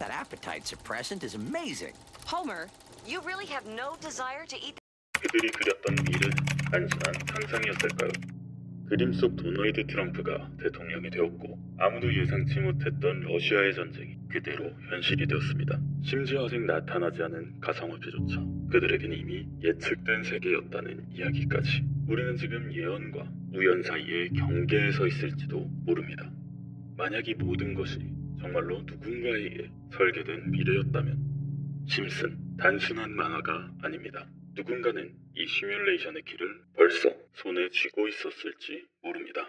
That appetite suppressant is amazing. Homer, you really have no desire to eat. 그들이 그렸던 미래 단순한 상상이었을까요? 그림 속 도널드 트럼프가 대통령이 되었고 아무도 예상치 못했던 러시아의 전쟁이 그대로 현실이 되었습니다. 심지어 아직 나타나지 않은 가상화폐조차 그들에게는 이미 예측된 세계였다는 이야기까지. 우리는 지금 예언과 우연 사이의 경계에 서 있을지도 모릅니다. 만약 이 모든 것이 정말로 누군가에 의해 설계된 미래였다면 심슨 단순한 만화가 아닙니다. 누군가는 이 시뮬레이션의 길을 벌써 손에 쥐고 있었을지 모릅니다.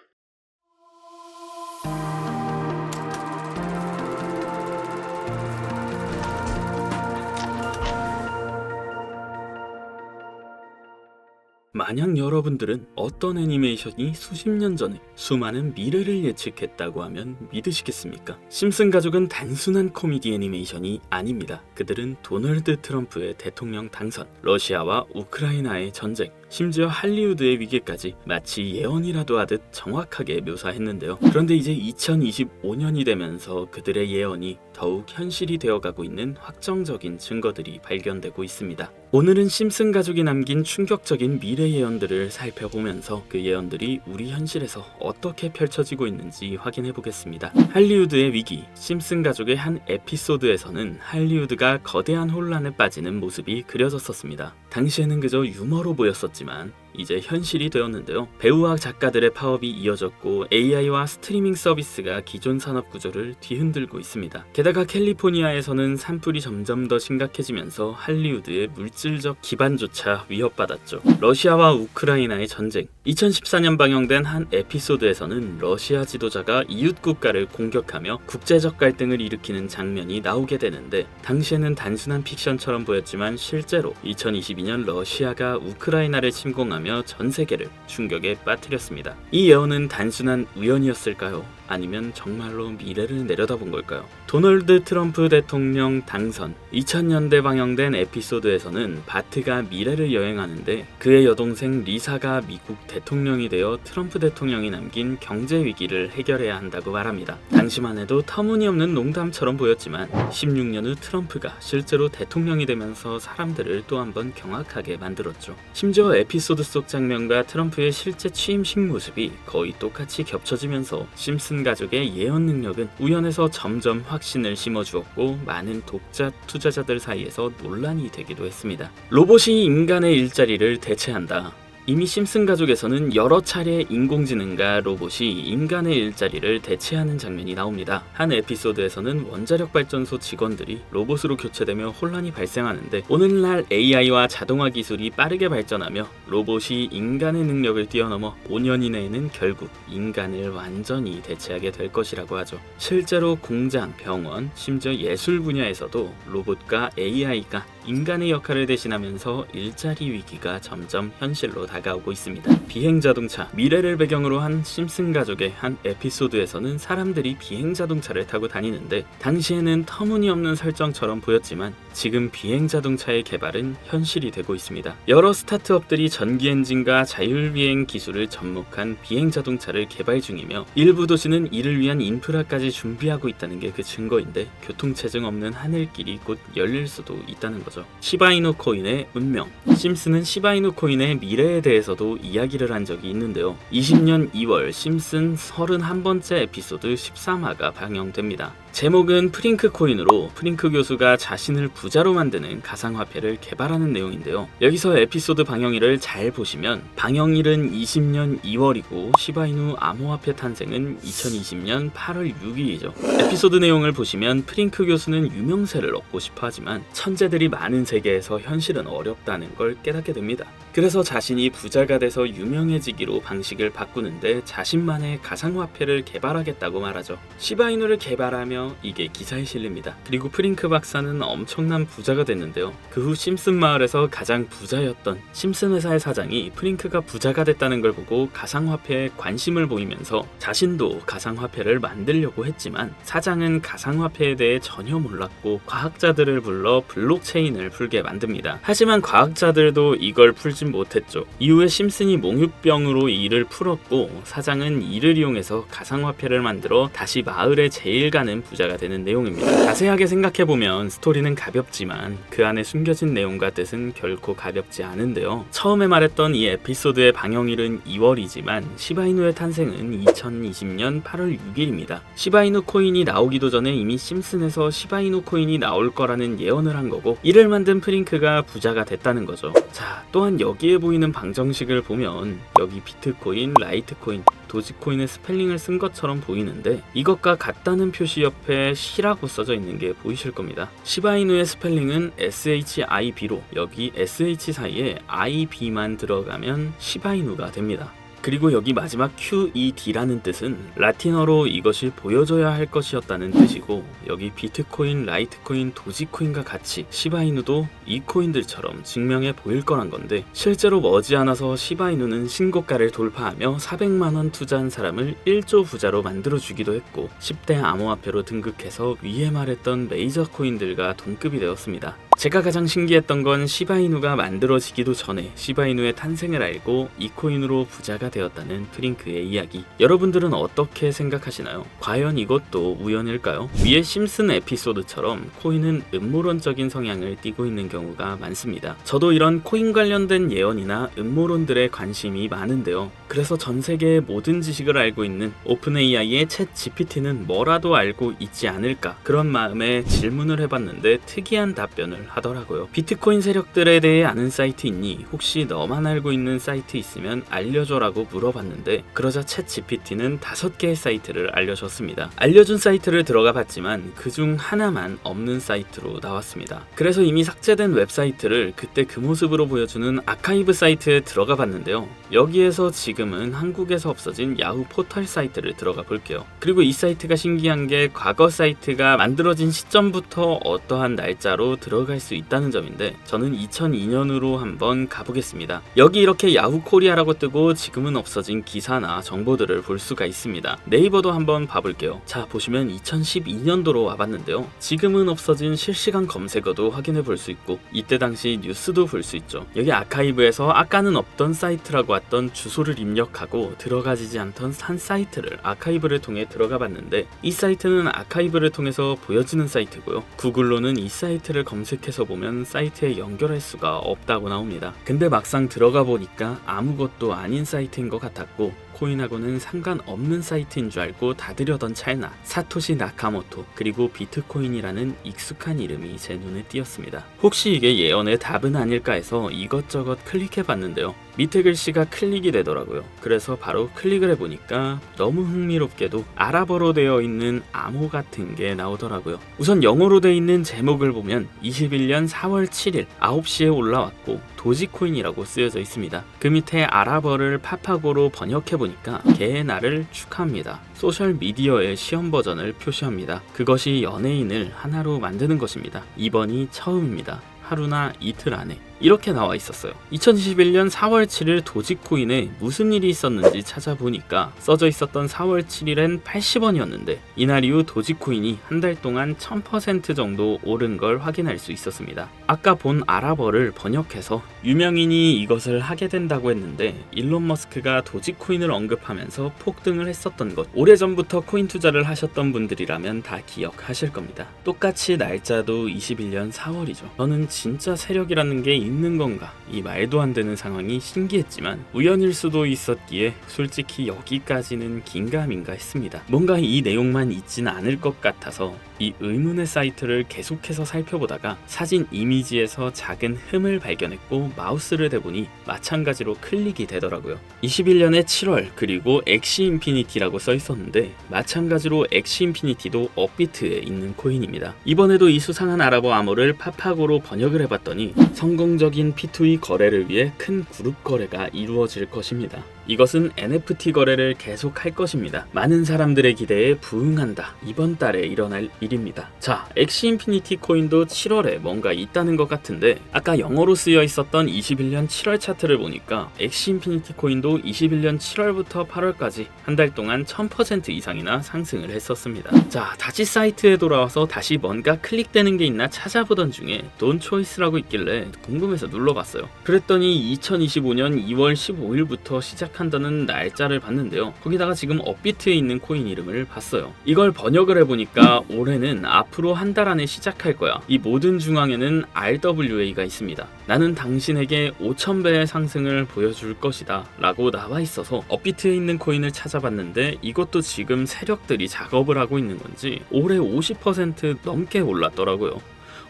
만약 여러분들은 어떤 애니메이션이 수십 년 전에 수많은 미래를 예측했다고 하면 믿으시겠습니까? 심슨 가족은 단순한 코미디 애니메이션이 아닙니다. 그들은 도널드 트럼프의 대통령 당선, 러시아와 우크라이나의 전쟁, 심지어 할리우드의 위기까지 마치 예언이라도 하듯 정확하게 묘사했는데요. 그런데 이제 2025년이 되면서 그들의 예언이 더욱 현실이 되어가고 있는 확정적인 증거들이 발견되고 있습니다. 오늘은 심슨 가족이 남긴 충격적인 미래 예언들을 살펴보면서 그 예언들이 우리 현실에서 어떻게 펼쳐지고 있는지 확인해 보겠습니다. 할리우드의 위기, 심슨 가족의 한 에피소드에서는 할리우드가 거대한 혼란에 빠지는 모습이 그려졌었습니다. 당시에는 그저 유머로 보였었지만 이제 현실이 되었는데요. 배우와 작가들의 파업이 이어졌고 AI와 스트리밍 서비스가 기존 산업 구조를 뒤흔들고 있습니다. 게다가 캘리포니아에서는 산불이 점점 더 심각해지면서 할리우드의 물질적 기반조차 위협받았죠. 러시아와 우크라이나의 전쟁. 2014년 방영된 한 에피소드에서는 러시아 지도자가 이웃 국가를 공격하며 국제적 갈등을 일으키는 장면이 나오게 되는데 당시에는 단순한 픽션처럼 보였지만 실제로 2022년 러시아가 우크라이나를 침공하며 전 세계를 충격에 빠뜨렸습니다. 이 예언은 단순한 우연이었을까요? 아니면 정말로 미래를 내려다본 걸까요? 도널드 트럼프 대통령 당선. 2000년대 방영된 에피소드에서는 바트가 미래를 여행하는데 그의 여동생 리사가 미국 대통령이 되어 트럼프 대통령이 남긴 경제 위기를 해결해야 한다고 말합니다. 당시만 해도 터무니없는 농담처럼 보였지만 16년 후 트럼프가 실제로 대통령이 되면서 사람들을 또 한 번 경악하게 만들었죠. 심지어 에피소드 속 장면과 트럼프의 실제 취임식 모습이 거의 똑같이 겹쳐지면서 심슨 가족의 예언 능력은 우연에서 점점 확신을 심어주었고 많은 독자 투자자들 사이에서 논란이 되기도 했습니다. 로봇이 인간의 일자리를 대체한다. 이미 심슨 가족에서는 여러 차례 인공지능과 로봇이 인간의 일자리를 대체하는 장면이 나옵니다. 한 에피소드에서는 원자력 발전소 직원들이 로봇으로 교체되며 혼란이 발생하는데 오늘날 AI와 자동화 기술이 빠르게 발전하며 로봇이 인간의 능력을 뛰어넘어 5년 이내에는 결국 인간을 완전히 대체하게 될 것이라고 하죠. 실제로 공장, 병원, 심지어 예술 분야에서도 로봇과 AI가 인간의 역할을 대신하면서 일자리 위기가 점점 현실로 다가오고 있습니다. 비행자동차. 미래를 배경으로 한 심슨 가족의 한 에피소드에서는 사람들이 비행자동차를 타고 다니는데 당시에는 터무니없는 설정처럼 보였지만 지금 비행자동차의 개발은 현실이 되고 있습니다. 여러 스타트업들이 전기 엔진과 자율비행 기술을 접목한 비행자동차를 개발 중이며 일부 도시는 이를 위한 인프라까지 준비하고 있다는 게 그 증거인데 교통체증 없는 하늘길이 곧 열릴 수도 있다는 거죠. 시바이누 코인의 운명. 심슨은 시바이누 코인의 미래에 대해서도 이야기를 한 적이 있는데요. 20년 2월 심슨 31번째 에피소드 13화가 방영됩니다. 제목은 프링크 코인으로 프링크 교수가 자신을 부자로 만드는 가상화폐를 개발하는 내용인데요. 여기서 에피소드 방영일을 잘 보시면 방영일은 20년 2월이고 시바이누 암호화폐 탄생은 2020년 8월 6일이죠. 에피소드 내용을 보시면 프링크 교수는 유명세를 얻고 싶어 하지만 천재들이 많은 세계에서 현실은 어렵다는 걸 깨닫게 됩니다. 그래서 자신이 부자가 돼서 유명해지기로 방식을 바꾸는데 자신만의 가상화폐를 개발하겠다고 말하죠. 시바이누를 개발하며 이게 기사에 실립니다. 그리고 프링크 박사는 엄청난 부자가 됐는데요. 그 후 심슨 마을에서 가장 부자였던 심슨 회사의 사장이 프링크가 부자가 됐다는 걸 보고 가상화폐에 관심을 보이면서 자신도 가상화폐를 만들려고 했지만 사장은 가상화폐에 대해 전혀 몰랐고 과학자들을 불러 블록체인 코인을 풀게 만듭니다. 하지만 과학자들도 이걸 풀진 못했죠. 이후에 심슨이 몽유병으로 이를 풀었고 사장은 이를 이용해서 가상화폐를 만들어 다시 마을의 제일 가는 부자가 되는 내용입니다. 자세하게 생각해보면 스토리는 가볍지만 그 안에 숨겨진 내용과 뜻은 결코 가볍지 않은데요. 처음에 말했던 이 에피소드의 방영일은 2월이지만 시바이누의 탄생은 2020년 8월 6일입니다. 시바이누 코인이 나오기도 전에 이미 심슨에서 시바이누 코인이 나올 거라는 예언을 한 거고 이를 만든 프링크가 부자가 됐다는 거죠. 자, 또한 여기에 보이는 방정식을 보면 여기 비트코인, 라이트코인, 도지코인의 스펠링을 쓴 것처럼 보이는데 이것과 같다는 표시 옆에 시라고 써져 있는 게 보이실 겁니다. 시바이누의 스펠링은 SHIB로 여기 SH 사이에 IB만 들어가면 시바이누가 됩니다. 그리고 여기 마지막 QED라는 뜻은 라틴어로 이것이 보여줘야 할 것이었다는 뜻이고 여기 비트코인, 라이트코인, 도지코인과 같이 시바이누도 이 코인들처럼 증명해 보일 거란 건데 실제로 머지않아서 시바이누는 신고가를 돌파하며 400만원 투자한 사람을 1조 부자로 만들어주기도 했고 10대 암호화폐로 등극해서 위에 말했던 메이저 코인들과 동급이 되었습니다. 제가 가장 신기했던 건 시바이누가 만들어지기도 전에 시바이누의 탄생을 알고 이 코인으로 부자가 되었다는 프링크의 이야기. 여러분들은 어떻게 생각하시나요? 과연 이것도 우연일까요? 위의 심슨 에피소드처럼 코인은 음모론적인 성향을 띠고 있는 경우가 많습니다. 저도 이런 코인 관련된 예언이나 음모론들에 관심이 많은데요. 그래서 전 세계의 모든 지식을 알고 있는 오픈 AI의 챗 GPT는 뭐라도 알고 있지 않을까 그런 마음에 질문을 해봤는데 특이한 답변을 하더라고요. 비트코인 세력들에 대해 아는 사이트 있니? 혹시 너만 알고 있는 사이트 있으면 알려줘라고 물어봤는데 그러자 챗 GPT는 5개의 사이트를 알려줬습니다. 알려준 사이트를 들어가 봤지만 그중 하나만 없는 사이트로 나왔습니다. 그래서 이미 삭제된 웹사이트를 그때 그 모습으로 보여주는 아카이브 사이트에 들어가 봤는데요. 여기에서 지금은 한국에서 없어진 야후 포털 사이트를 들어가 볼게요. 그리고 이 사이트가 신기한 게 과거 사이트가 만들어진 시점부터 어떠한 날짜로 들어갈 수 있다는 점인데 저는 2002년으로 한번 가보겠습니다. 여기 이렇게 야후 코리아라고 뜨고 지금은 없어진 기사나 정보들을 볼 수가 있습니다. 네이버도 한번 봐볼게요. 자, 보시면 2012년도로 와봤는데요. 지금은 없어진 실시간 검색어도 확인해 볼 수 있고 이때 당시 뉴스도 볼 수 있죠. 여기 아카이브에서 아까는 없던 사이트라고 왔던 주소를 입력하고 들어가지지 않던 한 사이트를 아카이브를 통해 들어가 봤는데 이 사이트는 아카이브를 통해서 보여지는 사이트고요. 구글로는 이 사이트를 검색해서 보면 사이트에 연결할 수가 없다고 나옵니다. 근데 막상 들어가 보니까 아무것도 아닌 사이트인 것 같았고 코인하고는 상관없는 사이트인 줄 알고 닫으려던 찰나 사토시 나카모토 그리고 비트코인이라는 익숙한 이름이 제 눈에 띄었습니다. 혹시 이게 예언의 답은 아닐까 해서 이것저것 클릭해봤는데요. 밑에 글씨가 클릭이 되더라고요. 그래서 바로 클릭을 해보니까 너무 흥미롭게도 아랍어로 되어 있는 암호 같은 게 나오더라고요. 우선 영어로 되어 있는 제목을 보면 21년 4월 7일 9시에 올라왔고 도지코인이라고 쓰여져 있습니다. 그 밑에 아랍어를 파파고로 번역해보니까 개의 날을 축하합니다. 소셜미디어의 시험 버전을 표시합니다. 그것이 연예인을 하나로 만드는 것입니다. 이번이 처음입니다. 하루나 이틀 안에 이렇게 나와 있었어요. 2021년 4월 7일 도지코인에 무슨 일이 있었는지 찾아보니까 써져 있었던 4월 7일엔 80원이었는데 이날 이후 도지코인이 한 달 동안 1000% 정도 오른 걸 확인할 수 있었습니다. 아까 본 아랍어를 번역해서 유명인이 이것을 하게 된다고 했는데 일론 머스크가 도지코인을 언급하면서 폭등을 했었던 것 오래전부터 코인 투자를 하셨던 분들이라면 다 기억하실 겁니다. 똑같이 날짜도 21년 4월이죠. 저는 진짜 세력이라는 게 있는 건가? 이 말도 안 되는 상황이 신기했지만 우연일 수도 있었기에 솔직히 여기까지는 긴가민가 했습니다. 뭔가 이 내용만 있지는 않을 것 같아서 이 의문의 사이트를 계속해서 살펴보다가 사진 이미지에서 작은 흠을 발견했고 마우스를 대보니 마찬가지로 클릭이 되더라고요. 21년의 7월 그리고 엑시 인피니티라고 써 있었는데 마찬가지로 엑시 인피니티도 업비트에 있는 코인입니다. 이번에도 이 수상한 아랍어 암호를 파파고로 번역을 해봤더니 성공적인 P2E 거래를 위해 큰 그룹 거래가 이루어질 것입니다. 이것은 NFT 거래를 계속할 것입니다. 많은 사람들의 기대에 부응한다. 이번 달에 일어날 일입니다. 자, 엑시 인피니티 코인도 7월에 뭔가 있다는 것 같은데 아까 영어로 쓰여 있었던 21년 7월 차트를 보니까 엑시 인피니티 코인도 21년 7월부터 8월까지 한 달 동안 1000% 이상이나 상승을 했었습니다. 자, 다시 사이트에 돌아와서 다시 뭔가 클릭되는 게 있나 찾아보던 중에 돈 초이스라고 있길래 궁금해서 눌러봤어요. 그랬더니 2025년 2월 15일부터 시작한다는 날짜를 봤는데요. 거기다가 지금 업비트에 있는 코인 이름을 봤어요. 이걸 번역을 해보니까 올해는 앞으로 한 달 안에 시작할 거야. 이 모든 중앙에는 RWA가 있습니다. 나는 당신에게 5000배의 상승을 보여줄 것이다 라고 나와 있어서 업비트에 있는 코인을 찾아봤는데 이것도 지금 세력들이 작업을 하고 있는 건지 올해 50% 넘게 올랐더라고요.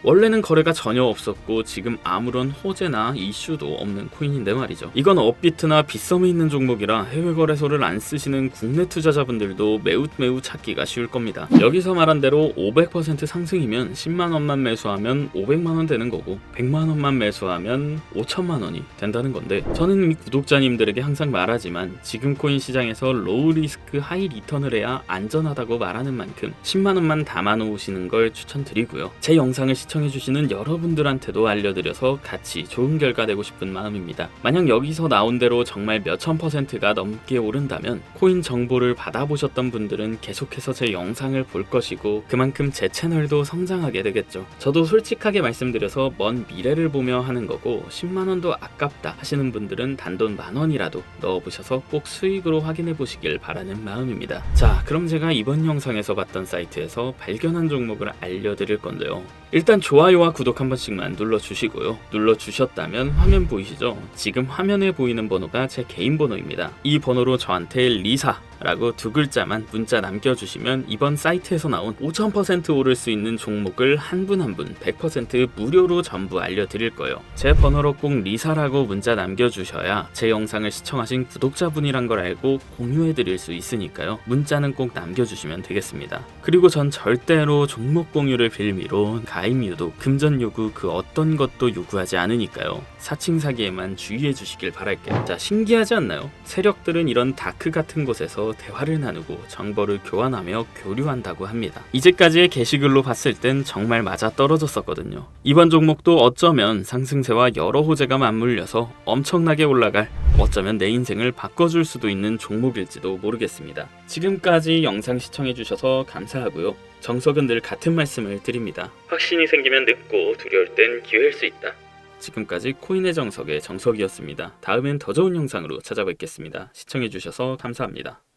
원래는 거래가 전혀 없었고 지금 아무런 호재나 이슈도 없는 코인인데 말이죠. 이건 업비트나 빗썸에 있는 종목이라 해외 거래소를 안 쓰시는 국내 투자자분들도 매우 찾기가 쉬울 겁니다. 여기서 말한 대로 500% 상승이면 10만원만 매수하면 500만원 되는 거고 100만원만 매수하면 5천만원이 된다는 건데 저는 이미 구독자님들에게 항상 말하지만 지금 코인 시장에서 로우 리스크 하이 리턴을 해야 안전하다고 말하는 만큼 10만원만 담아 놓으시는 걸 추천드리고요. 제 영상을 시청해주시는 여러분들한테도 알려드려서 같이 좋은 결과 내고 싶은 마음입니다. 만약 여기서 나온 대로 정말 몇천 %가 넘게 오른다면 코인 정보를 받아보셨던 분들은 계속해서 제 영상을 볼 것이고 그만큼 제 채널도 성장하게 되겠죠. 저도 솔직하게 말씀드려서 먼 미래를 보며 하는 거고 10만원도 아깝다 하시는 분들은 단돈 만원이라도 넣어보셔서 꼭 수익으로 확인해 보시길 바라는 마음입니다. 자, 그럼 제가 이번 영상에서 봤던 사이트에서 발견한 종목을 알려드릴 건데요. 일단 좋아요와 구독 한 번씩만 눌러주시고요. 눌러주셨다면 화면 보이시죠? 지금 화면에 보이는 번호가 제 개인 번호입니다. 이 번호로 저한테 리사 라고 두 글자만 문자 남겨주시면 이번 사이트에서 나온 5000% 오를 수 있는 종목을 한 분 한 분 100% 무료로 전부 알려드릴 거예요. 제 번호로 꼭 리사라고 문자 남겨주셔야 제 영상을 시청하신 구독자분이란 걸 알고 공유해드릴 수 있으니까요. 문자는 꼭 남겨주시면 되겠습니다. 그리고 전 절대로 종목 공유를 빌미로 가입 유도, 금전 요구 그 어떤 것도 요구하지 않으니까요. 사칭 사기에만 주의해 주시길 바랄게요. 자, 신기하지 않나요? 세력들은 이런 다크 같은 곳에서 대화를 나누고 정보를 교환하며 교류한다고 합니다. 이제까지의 게시글로 봤을 땐 정말 맞아 떨어졌었거든요. 이번 종목도 어쩌면 상승세와 여러 호재가 맞물려서 엄청나게 올라갈, 어쩌면 내 인생을 바꿔줄 수도 있는 종목일지도 모르겠습니다. 지금까지 영상 시청해주셔서 감사하고요. 정석은 늘 같은 말씀을 드립니다. 확신이 생기면 늦고 두려울 땐 기회일 수 있다. 지금까지 코인의 정석의 정석이었습니다. 다음엔 더 좋은 영상으로 찾아뵙겠습니다. 시청해주셔서 감사합니다.